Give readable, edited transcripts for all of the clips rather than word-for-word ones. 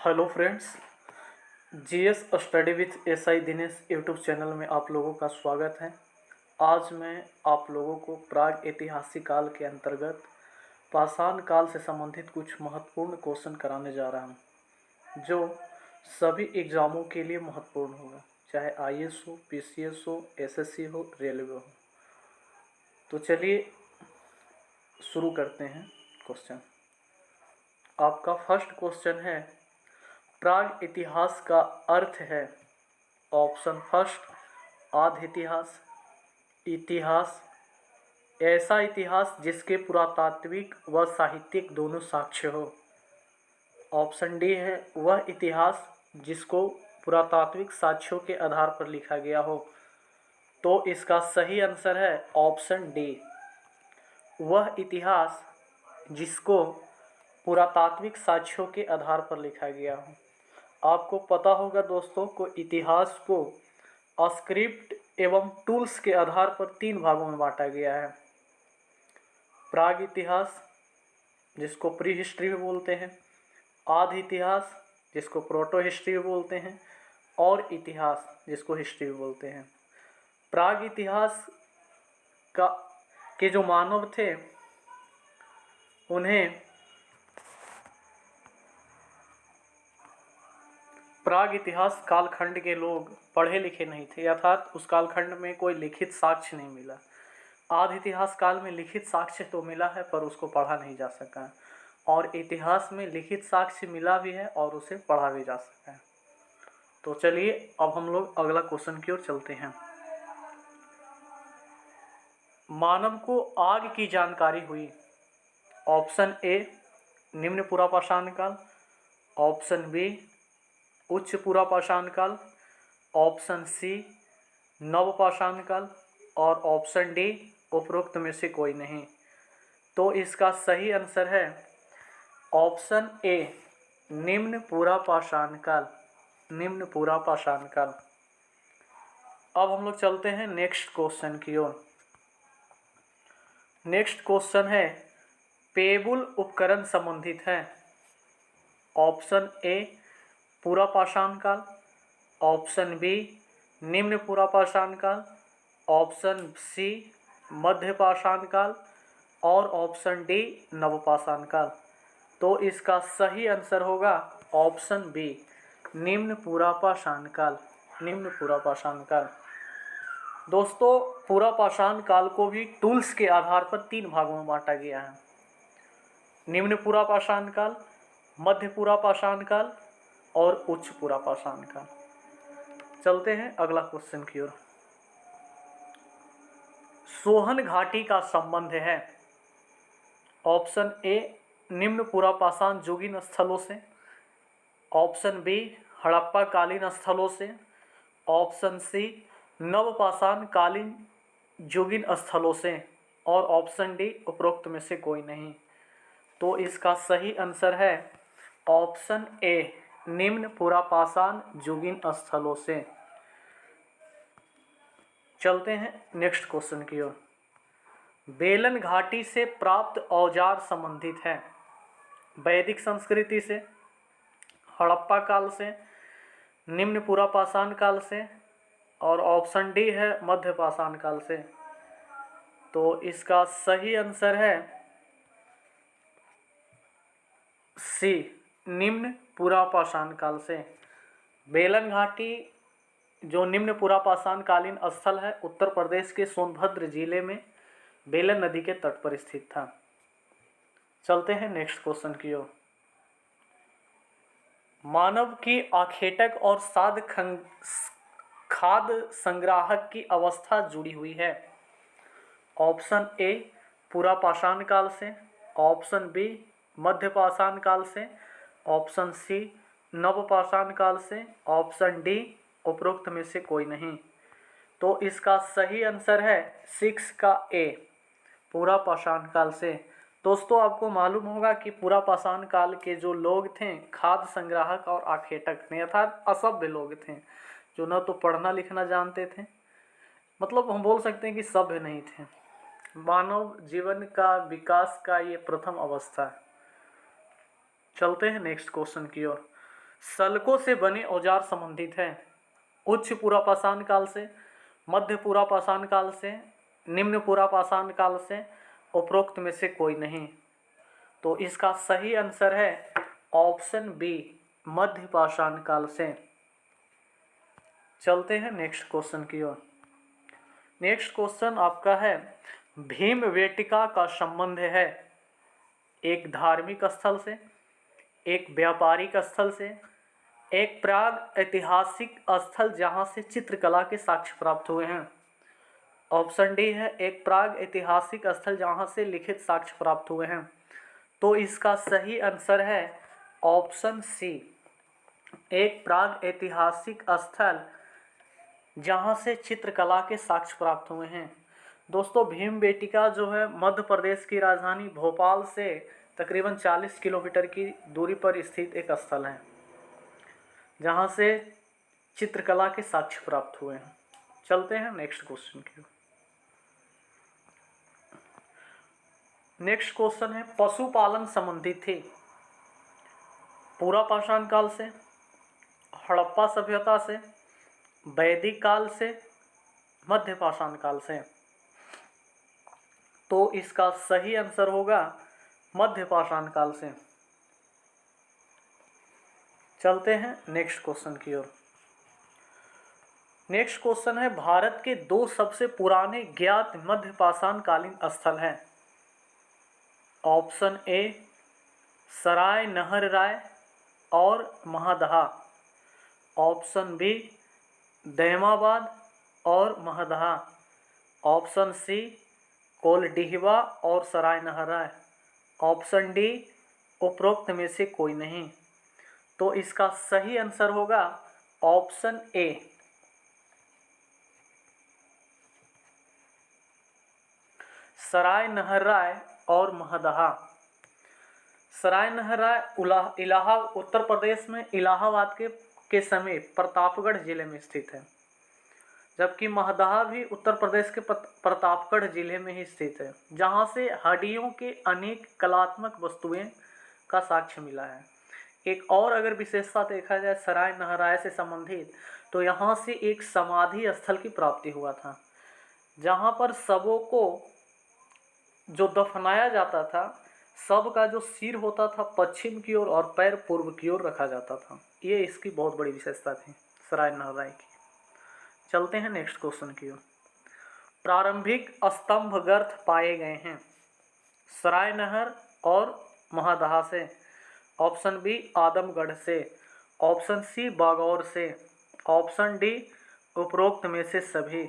Hello friends, GS study with SI Dinesh YouTube channel में आप लोगों का स्वागत है। आज मैं आप लोगों को प्राग ऐतिहासिक काल के अंतर्गत पाषाण काल से संबंधित कुछ महत्वपूर्ण क्वेश्चन कराने जा रहा हूं, जो सभी एग्ज़ामों के लिए महत्वपूर्ण होगा, चाहे आईएएस हो, पीसीएस हो, एसएससी हो, रेलवे हो। तो चलिए शुरू करते हैं क्वेश्चन। आपका फर्स्ट क्वेश्चन है, प्राग इतिहास का अर्थ है। ऑप्शन फर्स्ट, आद्य इतिहास, इतिहास, ऐसा इतिहास जिसके पुरातात्विक व साहित्यिक दोनों साक्ष्य हो। ऑप्शन डी है, वह इतिहास जिसको पुरातात्विक साक्ष्यों के आधार पर लिखा गया हो। तो इसका सही आंसर है ऑप्शन डी, वह इतिहास जिसको पुरातात्विक साक्ष्यों के आधार पर लिखा गया हो। आपको पता होगा दोस्तों को इतिहास को स्क्रिप्ट एवं टूल्स के आधार पर 3 भागों में बांटा गया है। प्राग इतिहास जिसको प्री हिस्ट्री भी बोलते हैं, आद्य इतिहास जिसको प्रोटो हिस्ट्री भी बोलते हैं, और इतिहास जिसको हिस्ट्री भी बोलते हैं। प्राग इतिहास का के जो मानव थे उन्हें प्राग इतिहास कालखंड के लोग पढ़े लिखे नहीं थे, अर्थात उस कालखंड में कोई लिखित साक्ष्य नहीं मिला। आद्य इतिहास काल में लिखित साक्ष्य तो मिला है पर उसको पढ़ा नहीं जा सका, और इतिहास में लिखित साक्ष्य मिला भी है और उसे पढ़ा भी जा सका है। तो चलिए अब हम लोग अगला क्वेश्चन की ओर चलते हैं। मानव को आग की जानकारी हुई। ऑप्शन ए, निम्न पुरापाषाण काल। ऑप्शन बी, उच्च पुरापाषाण काल। ऑप्शन सी, नवपाषाण काल। और ऑप्शन डी, उपरोक्त में से कोई नहीं। तो इसका सही आंसर है ऑप्शन ए, निम्न पुरापाषाण काल। निम्न पुरापाषाण काल। अब हम लोग चलते हैं नेक्स्ट क्वेश्चन की ओर। नेक्स्ट क्वेश्चन है, पेबुल उपकरण संबंधित है। ऑप्शन ए, पुरापाषाण काल। ऑप्शन बी, निम्न पुरापाषाण काल। ऑप्शन सी, मध्यपाषाण काल। और ऑप्शन डी, नवपाषाण काल। तो इसका सही आंसर होगा ऑप्शन बी, निम्न पुरापाषाण काल। निम्न पुरापाषाण काल। दोस्तों, पुरापाषाण काल को भी टूल्स के आधार पर 3 भागों में बांटा गया है। निम्न पुरापाषाण काल, मध्य पुरापाषाण काल और उच्च पुरापाषाण काल। चलते हैं अगला क्वेश्चन की ओर। सोहन घाटी का संबंध है। ऑप्शन ए, निम्न पुरापाषाण युगीन स्थलों से। ऑप्शन बी, हड़प्पा कालीन स्थलों से। ऑप्शन सी, नवपाषाण कालीन युगीन स्थलों से। और ऑप्शन डी, उपरोक्त में से कोई नहीं। तो इसका सही आंसर है ऑप्शन ए, निम्न पुरापाषाण युगीन स्थलों से। चलते हैं नेक्स्ट क्वेश्चन की ओर। बेलन घाटी से प्राप्त औजार संबंधित है। वैदिक संस्कृति से, हड़प्पा काल से, निम्न पुरापाषाण काल से, और ऑप्शन डी है मध्यपाषाण काल से। तो इसका सही आंसर है सी, निम्न पुरापाषाण काल से। बेलन घाटी जो निम्न पुरापाषाण कालीन स्थल है, उत्तर प्रदेश के सोनभद्र जिले में बेलन नदी के तट पर स्थित था। चलते हैं नेक्स्ट क्वेश्चन की ओर। मानव की आखेटक और खाद्य संग्राहक की अवस्था जुड़ी हुई है। ऑप्शन ए, पुरापाषाण काल से। ऑप्शन बी, मध्यपाषाण काल से। ऑप्शन सी, नवपाषाण काल से। ऑप्शन डी, उपरोक्त में से कोई नहीं। तो इसका सही आंसर है 6 का ए, पुरापाषाण काल से। दोस्तों, आपको मालूम होगा कि पुरापाषाण काल के जो लोग थे, खाद्य संग्राहक और आखेटक थे, अर्थात असभ्य लोग थे, जो न तो पढ़ना लिखना जानते थे, मतलब हम बोल सकते हैं कि सभ्य नहीं थे। मानव जीवन का विकास का ये प्रथम अवस्था है। चलते हैं नेक्स्ट क्वेश्चन की ओर। सल्कों से बने औजार संबंधित हैं। उच्च पुरापाषाण काल से, मध्य पुरापाषाण काल से, निम्न पुरापाषाण काल से, उपरोक्त में से कोई नहीं। तो इसका सही आंसर है ऑप्शन बी, मध्य पाषाण काल से। चलते हैं नेक्स्ट क्वेश्चन की ओर। नेक्स्ट क्वेश्चन आपका है, भीमबेटका का संबंध है एक धार्मिक स्थल से, एक व्यापारिक स्थल से, एक प्राग ऐतिहासिक स्थल जहां से चित्रकला के साक्ष्य प्राप्त हुए हैं। ऑप्शन डी है एक प्राग ऐतिहासिक स्थल जहां से लिखित साक्ष्य प्राप्त हुए हैं। तो इसका सही आंसर है ऑप्शन सी, एक प्राग ऐतिहासिक स्थल जहां से चित्रकला के साक्ष्य प्राप्त हुए हैं। दोस्तों, भीमबेटका जो है मध्य प्रदेश की राजधानी भोपाल से तकरीबन 40 किलोमीटर की दूरी पर स्थित एक स्थल है जहां से चित्रकला के साक्ष्य प्राप्त हुए हैं। चलते हैं नेक्स्ट क्वेश्चन की ओर। नेक्स्ट क्वेश्चन है, पशुपालन संबंधी थे पुरापाषाण काल से, हड़प्पा सभ्यता से, वैदिक काल से, मध्य पाषाण काल से। तो इसका सही आंसर होगा मध्य पाषाण काल से। चलते हैं नेक्स्ट क्वेश्चन की ओर। नेक्स्ट क्वेश्चन है, भारत के दो सबसे पुराने ज्ञात मध्य पाषाण कालीन स्थल हैं। ऑप्शन ए, सराय नहर राय और महदहा। ऑप्शन बी, दैमाबाद और महदहा। ऑप्शन सी, कोलडीहवा और सराय नहर राय। ऑप्शन डी, उपरोक्त में से कोई नहीं। तो इसका सही आंसर होगा ऑप्शन ए, सराय नहर राय और महदहा। सराय नहर राय उत्तर प्रदेश में इलाहाबाद के समीप प्रतापगढ़ जिले में स्थित है, जबकि महदहा भी उत्तर प्रदेश के प्रतापगढ़ जिले में ही स्थित है, जहां से हड्डियों के अनेक कलात्मक वस्तुएं का साक्ष्य मिला है। एक और अगर विशेषता देखा जाए सराय नहर राय से संबंधित, तो यहाँ से एक समाधि स्थल की प्राप्ति हुआ था, जहाँ पर शवों को जो दफनाया जाता था, शव का जो सिर होता था पश्चिम की ओर और पैर पूर्व की ओर रखा जाता था। ये इसकी बहुत बड़ी विशेषता थी सराय नहर राय की। चलते हैं नेक्स्ट क्वेश्चन की ओर। प्रारंभिक स्तंभ गर्त पाए गए हैं सराय नहर और महदहा से। ऑप्शन बी, आदमगढ़ से। ऑप्शन सी, बागौर से। ऑप्शन डी, उपरोक्त में से सभी।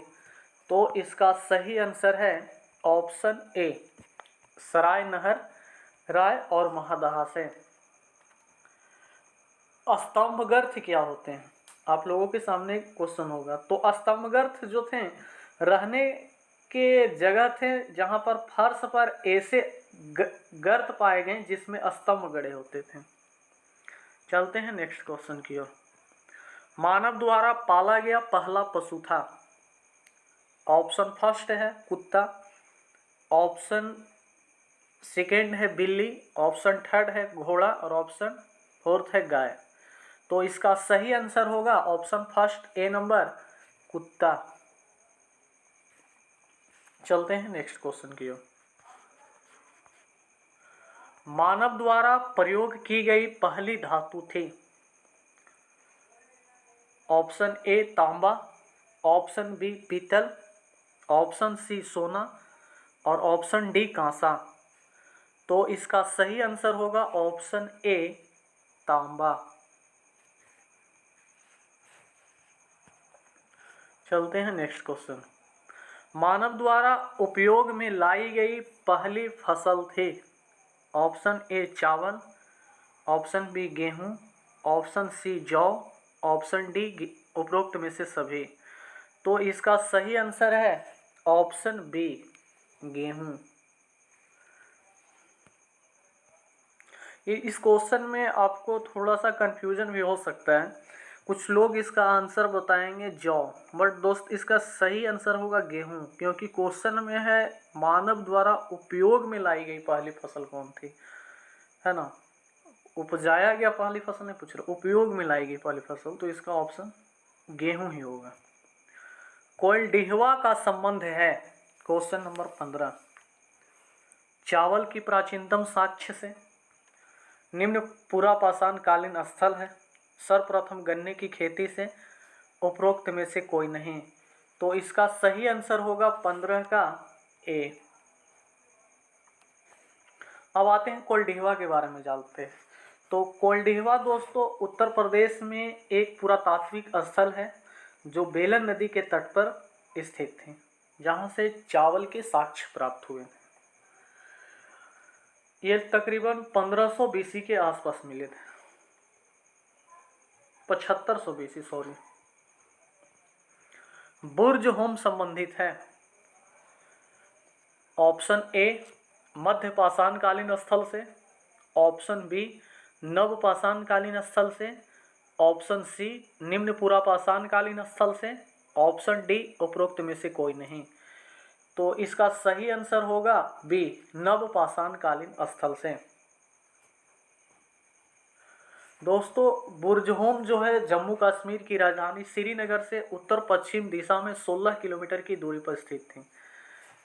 तो इसका सही आंसर है ऑप्शन ए, सराय नहर राय और महदहा से। स्तंभगर्त क्या होते हैं, आप लोगों के सामने क्वेश्चन होगा। तो स्तंभगर्त जो थे रहने के जगह थे जहां पर फर्श पर ऐसे गर्त पाए गए जिसमें स्तंभ गड़े होते थे। चलते हैं नेक्स्ट क्वेश्चन की ओर। मानव द्वारा पाला गया पहला पशु था। ऑप्शन फर्स्ट है कुत्ता, ऑप्शन सेकेंड है बिल्ली, ऑप्शन थर्ड है घोड़ा और ऑप्शन फोर्थ है गाय। तो इसका सही आंसर होगा ऑप्शन फर्स्ट, ए नंबर, कुत्ता। चलते हैं नेक्स्ट क्वेश्चन की ओर। मानव द्वारा प्रयोग की गई पहली धातु थी। ऑप्शन ए तांबा, ऑप्शन बी पीतल, ऑप्शन सी सोना और ऑप्शन डी कांसा। तो इसका सही आंसर होगा ऑप्शन ए, तांबा। चलते हैं नेक्स्ट क्वेश्चन। मानव द्वारा उपयोग में लाई गई पहली फसल थी। ऑप्शन ए चावल, ऑप्शन बी गेहूं, ऑप्शन सी जौ, ऑप्शन डी उपरोक्त में से सभी। तो इसका सही आंसर है ऑप्शन बी, गेहूं। इस क्वेश्चन में आपको थोड़ा सा कंफ्यूजन भी हो सकता है, कुछ लोग इसका आंसर बताएंगे जौ, बट दोस्त इसका सही आंसर होगा गेहूं, क्योंकि क्वेश्चन में है मानव द्वारा उपयोग में लाई गई पहली फसल कौन थी, है ना। उपजाया गया पहली फसल नहीं पूछ रहा, उपयोग में लाई गई पहली फसल, तो इसका ऑप्शन गेहूं ही होगा। कोल्डिहवा का संबंध है, क्वेश्चन नंबर 15, चावल की प्राचीनतम साक्ष्य से। निम्न पुरापाषाण कालीन स्थल है। सर्वप्रथम गन्ने की खेती से। उपरोक्त में से कोई नहीं। तो इसका सही आंसर होगा 15 का ए। अब आते हैं कोल्डिहवा के बारे में जानते हैं। तो कोल्डिहवा दोस्तों उत्तर प्रदेश में एक पुरातात्विक स्थल है जो बेलन नदी के तट पर स्थित है, जहाँ से चावल के साक्ष्य प्राप्त हुए। ये तकरीबन 1500 बीसी के आसपास मिले थे, 7500 बीसी सॉरी। बुर्ज होम संबंधित है। ऑप्शन ए मध्य पाषाण कालीन स्थल से, ऑप्शन बी नव पाषाण कालीन स्थल से, ऑप्शन सी निम्न पुरापाषाण कालीन स्थल से, ऑप्शन डी उपरोक्त में से कोई नहीं। तो इसका सही आंसर होगा बी नव पाषाण कालीन स्थल से। दोस्तों बुर्जहोम जो है जम्मू कश्मीर की राजधानी श्रीनगर से उत्तर पश्चिम दिशा में 16 किलोमीटर की दूरी पर स्थित थी,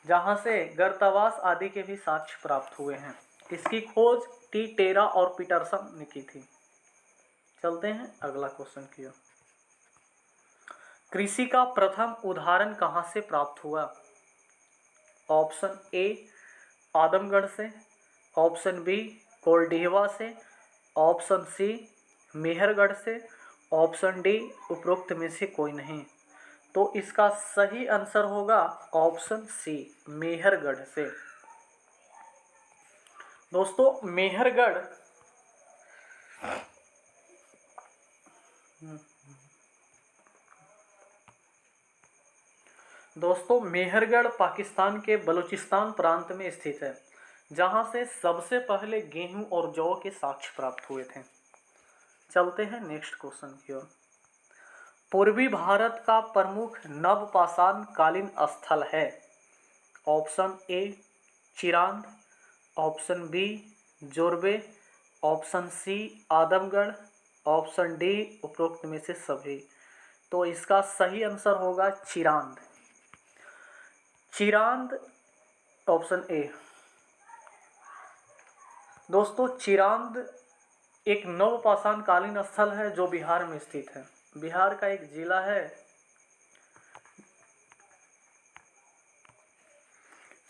जहां से गर्तावास आदि के भी साक्ष्य प्राप्त हुए हैं। इसकी खोज टी टेरा और पीटरसन ने की थी। चलते हैं अगला क्वेश्चन की ओर। कृषि का प्रथम उदाहरण कहां से प्राप्त हुआ? ऑप्शन ए आदमगढ़ से, ऑप्शन बी कोल्डिहवा से, ऑप्शन सी मेहरगढ़ से, ऑप्शन डी उपरोक्त में से कोई नहीं। तो इसका सही आंसर होगा ऑप्शन सी मेहरगढ़ से। दोस्तों मेहरगढ़ पाकिस्तान के बलूचिस्तान प्रांत में स्थित है, जहां से सबसे पहले गेहूं और जौ के साक्ष्य प्राप्त हुए थे। चलते हैं नेक्स्ट क्वेश्चन की ओर। पूर्वी भारत का प्रमुख नवपाषाण कालीन स्थल है। Option A Chirand, option B Jorwe, option C Adamgarh, option D उपरोक्त में से सभी। तो इसका सही आंसर होगा चिरांद। Chirand option A. दोस्तों चिरांद एक नवपाषाण कालीन स्थल है जो बिहार में स्थित है। बिहार का एक जिला है,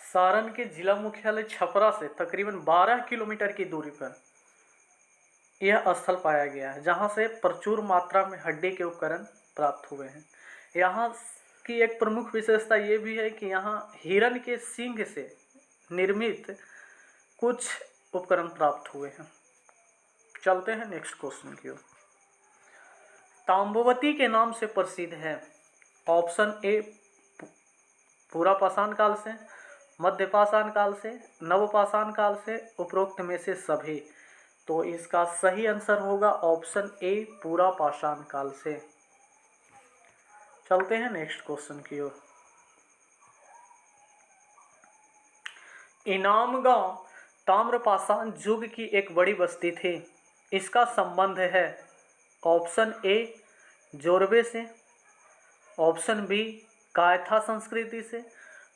सारण के जिला मुख्यालय छपरा से तकरीबन 12 किलोमीटर की दूरी पर यह स्थल पाया गया है, जहां से प्रचुर मात्रा में हड्डी के उपकरण प्राप्त हुए हैं। यहाँ की एक प्रमुख विशेषता ये भी है कि यहाँ हिरण के सींग से निर्मित कुछ उपकरण प्राप्त हुए हैं। चलते हैं नेक्स्ट क्वेश्चन की ओर। ताम्रवती के नाम से प्रसिद्ध है। ऑप्शन ए पुरापाषाण काल से, मध्यपाषाण काल से, नवपाषाण काल से, उपरोक्त में से सभी। तो इसका सही आंसर होगा ऑप्शन ए पुरापाषाण काल से। चलते हैं नेक्स्ट क्वेश्चन की ओर। इनाम गांव ताम्रपाषाण युग की एक बड़ी बस्ती थी। इसका संबंध है ऑप्शन ए जोरबे से, ऑप्शन बी कायथा संस्कृति से,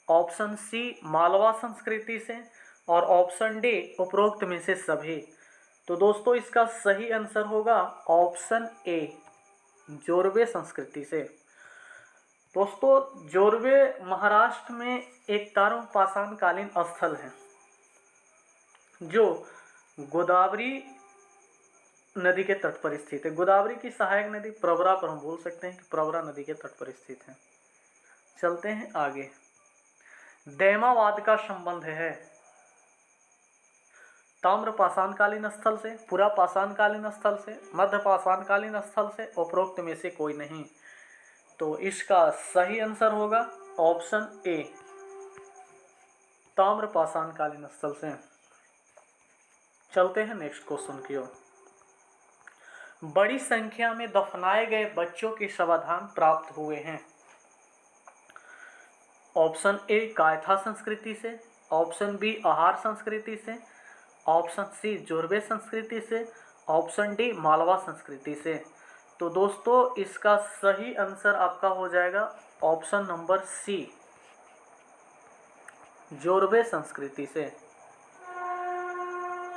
ऑप्शन सी मालवा संस्कृति से, और ऑप्शन डी उपरोक्त में से सभी। तो दोस्तों इसका सही आंसर होगा ऑप्शन ए जोरबे संस्कृति से। दोस्तों जोरबे महाराष्ट्र में एक ताम्रपाषाण कालीन स्थल है जो गोदावरी नदी के तट पर स्थित है। गोदावरी की सहायक नदी प्रवरा पर हम बोल सकते हैं कि प्रवरा नदी के तट पर स्थित है। चलते हैं आगे। दैमावाद का संबंध है ताम्रपाषाण कालीन स्थल से, पुरापाषाण कालीन स्थल से, मध्यपाषाण कालीन स्थल से, उपरोक्त में से कोई नहीं। तो इसका सही आंसर होगा ऑप्शन ए ताम्रपाषाण कालीन स्थल से। चलते हैं नेक्स्ट क्वेश्चन की ओर। बड़ी संख्या में दफनाए गए बच्चों के शवाधान प्राप्त हुए हैं। ऑप्शन ए कायथा संस्कृति से, ऑप्शन बी आहार संस्कृति से, ऑप्शन सी जोरबे संस्कृति से, ऑप्शन डी मालवा संस्कृति से। तो दोस्तों इसका सही आंसर आपका हो जाएगा ऑप्शन नंबर सी, जोरबे संस्कृति से।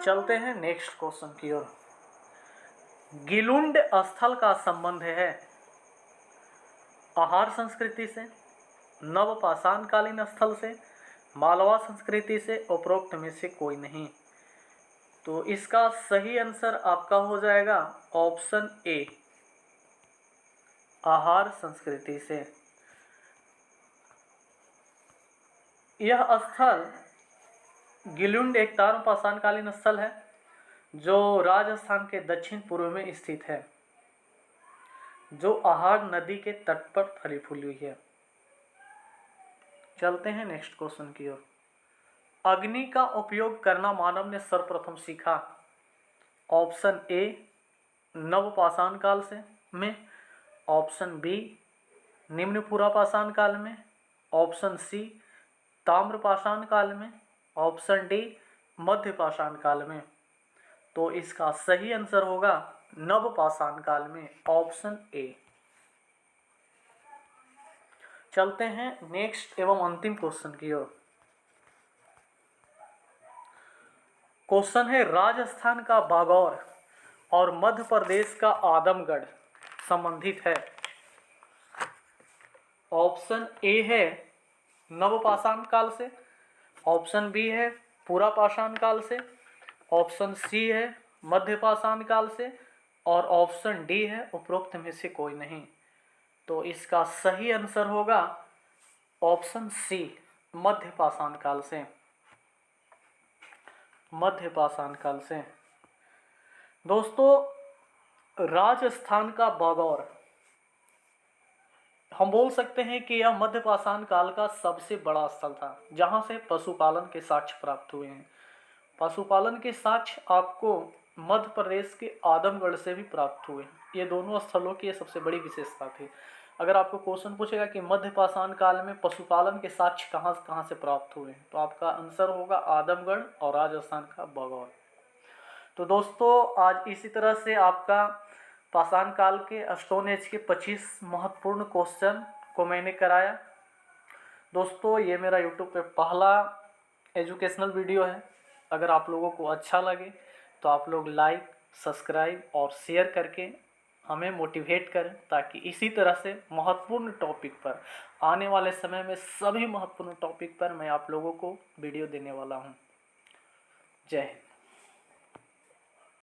चलते हैं नेक्स्ट क्वेश्चन की ओर। गिलुंड स्थल का संबंध है आहार संस्कृति से, नवपाषाणकालीन स्थल से, मालवा संस्कृति से, उपरोक्त में से कोई नहीं। तो इसका सही आंसर आपका हो जाएगा ऑप्शन ए, आहार संस्कृति से। यह स्थल गिलुंड एक ताम्रपाषाणकालीन स्थल है जो राजस्थान के दक्षिण पूर्व में स्थित है, जो आहार नदी के तट पर फली फूली हुई है। चलते हैं नेक्स्ट क्वेश्चन की ओर। अग्नि का उपयोग करना मानव ने सर्वप्रथम सीखा। ऑप्शन ए नवपाषाण काल से में, ऑप्शन बी निम्न पुरापाषाण काल में, ऑप्शन सी ताम्रपाषाण काल में, ऑप्शन डी मध्यपाषाण काल में। तो इसका सही आंसर होगा नवपाषाण काल में, ऑप्शन ए। चलते हैं नेक्स्ट एवं अंतिम क्वेश्चन की ओर। क्वेश्चन है राजस्थान का बागौर और मध्य प्रदेश का आदमगढ़ संबंधित है। ऑप्शन ए है नवपाषाण काल से, ऑप्शन बी है पुरापाषाण काल से, ऑप्शन सी है मध्यपाषाण काल से, और ऑप्शन डी है उपरोक्त में से कोई नहीं। तो इसका सही आंसर होगा ऑप्शन सी, मध्यपाषाण काल से, मध्यपाषाण काल से। दोस्तों राजस्थान का बागौर हम बोल सकते हैं कि यह मध्यपाषाण काल का सबसे बड़ा स्थल था, जहां से पशुपालन के साक्ष्य प्राप्त हुए हैं। पशुपालन के साक्ष्य आपको मध्य प्रदेश के आदमगढ़ से भी प्राप्त हुए। ये दोनों स्थलों की सबसे बड़ी विशेषता थी। अगर आपको क्वेश्चन पूछेगा कि मध्यपाषाण काल में पशुपालन के साक्ष्य कहाँ कहाँ से प्राप्त हुए, तो आपका आंसर होगा आदमगढ़ और राजस्थान का बागौर। तो दोस्तों आज इसी तरह से आपका पाषाण काल के स्टोन एज के 25 महत्वपूर्ण क्वेश्चन को मैंने कराया। दोस्तों ये मेरा यूट्यूब पे पहला एजुकेशनल वीडियो है। अगर आप लोगों को अच्छा लगे तो आप लोग लाइक, सब्सक्राइब और शेयर करके हमें मोटिवेट करें, ताकि इसी तरह से महत्वपूर्ण टॉपिक पर आने वाले समय में सभी महत्वपूर्ण टॉपिक पर मैं आप लोगों को वीडियो देने वाला हूं। जय हिंद।